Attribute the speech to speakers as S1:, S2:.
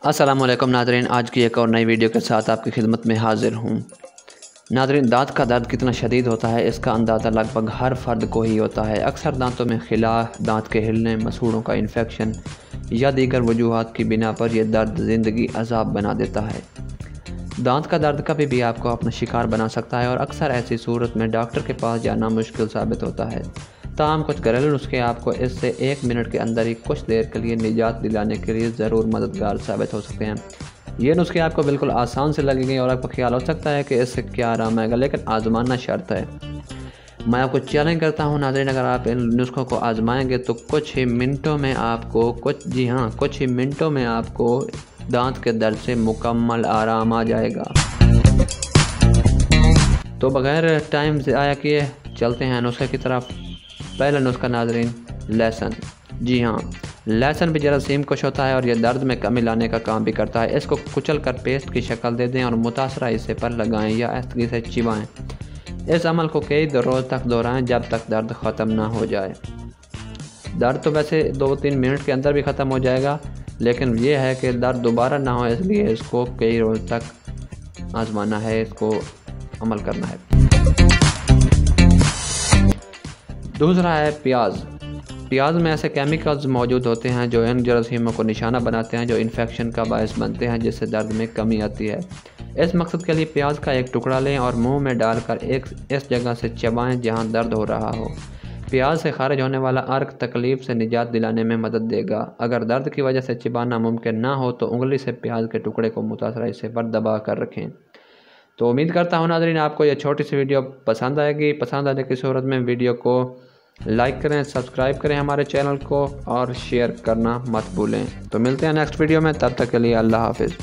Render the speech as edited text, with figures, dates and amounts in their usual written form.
S1: अस्सलामुअलैकुम नाज़रीन, आज की एक और नई वीडियो के साथ आपकी खिदमत में हाज़िर हूँ। नाज़रीन, दांत का दर्द कितना शदीद होता है इसका अंदाज़ा लगभग हर फर्द को ही होता है। अक्सर दांतों में खिला, दांत के हिलने, मसूड़ों का इन्फेक्शन या दीगर वजूहात की बिना पर यह दर्द ज़िंदगी अज़ाब बना देता है। दांत का दर्द कभी भी आपको अपना शिकार बना सकता है और अक्सर ऐसी सूरत में डॉक्टर के पास जाना मुश्किल साबित होता है। ताहम कुछ घरेलू नुस्खे आपको इससे 1 मिनट के अंदर ही कुछ देर के लिए निजात दिलाने के लिए ज़रूर मददगार साबित हो सकते हैं। ये नुस्खे आपको बिल्कुल आसान से लगेंगे और आपको ख्याल हो सकता है कि इससे क्या आराम आएगा, लेकिन आजमाना शर्त है। मैं आपको चैलेंज करता हूँ नाज़रीन, अगर आप इन नुस्खों को आजमाएंगे तो कुछ ही मिनटों में आपको दांत के दर्द से मुकम्मल आराम आ जाएगा। तो बगैर टाइम ज़ाया किए चलते हैं नुस्खे की तरफ। पहला नुस्खा नाज़रीन, लहसुन। जी हाँ, लहसुन भी जरासीम कुछ होता है और यह दर्द में कमी लाने का काम भी करता है। इसको कुचल कर पेस्ट की शक्ल दे दें और मुतासरा हिस्से पर लगाएं या आहिस्दगी से चिबाएं। इस अमल को कई रोज़ तक दोहराएं जब तक दर्द ख़त्म ना हो जाए। दर्द तो वैसे 2-3 मिनट के अंदर भी ख़त्म हो जाएगा, लेकिन यह है कि दर्द दोबारा ना हो, इसलिए इसको कई रोज़ तक आजमाना है, इसको अमल करना है। दूसरा है प्याज। प्याज में ऐसे केमिकल्स मौजूद होते हैं जो इन जरासीमों को निशाना बनाते हैं, जो इन्फेक्शन का बायस बनते हैं, जिससे दर्द में कमी आती है। इस मकसद के लिए प्याज का एक टुकड़ा लें और मुंह में डालकर इस जगह से चबाएं जहां दर्द हो रहा हो। प्याज से खारिज होने वाला अर्क तकलीफ से निजात दिलाने में मदद देगा। अगर दर्द की वजह से चिबाना मुमकिन ना हो तो उंगली से प्याज के टुकड़े को मुतासरा हिस्से पर दबा कर रखें। तो उम्मीद करता हूँ नाज़रीन आपको यह छोटी सी वीडियो पसंद आएगी। पसंद आने की सूरत में वीडियो को लाइक करें, सब्सक्राइब करें हमारे चैनल को और शेयर करना मत भूलें। तो मिलते हैं नेक्स्ट वीडियो में, तब तक के लिए अल्लाह हाफिज़।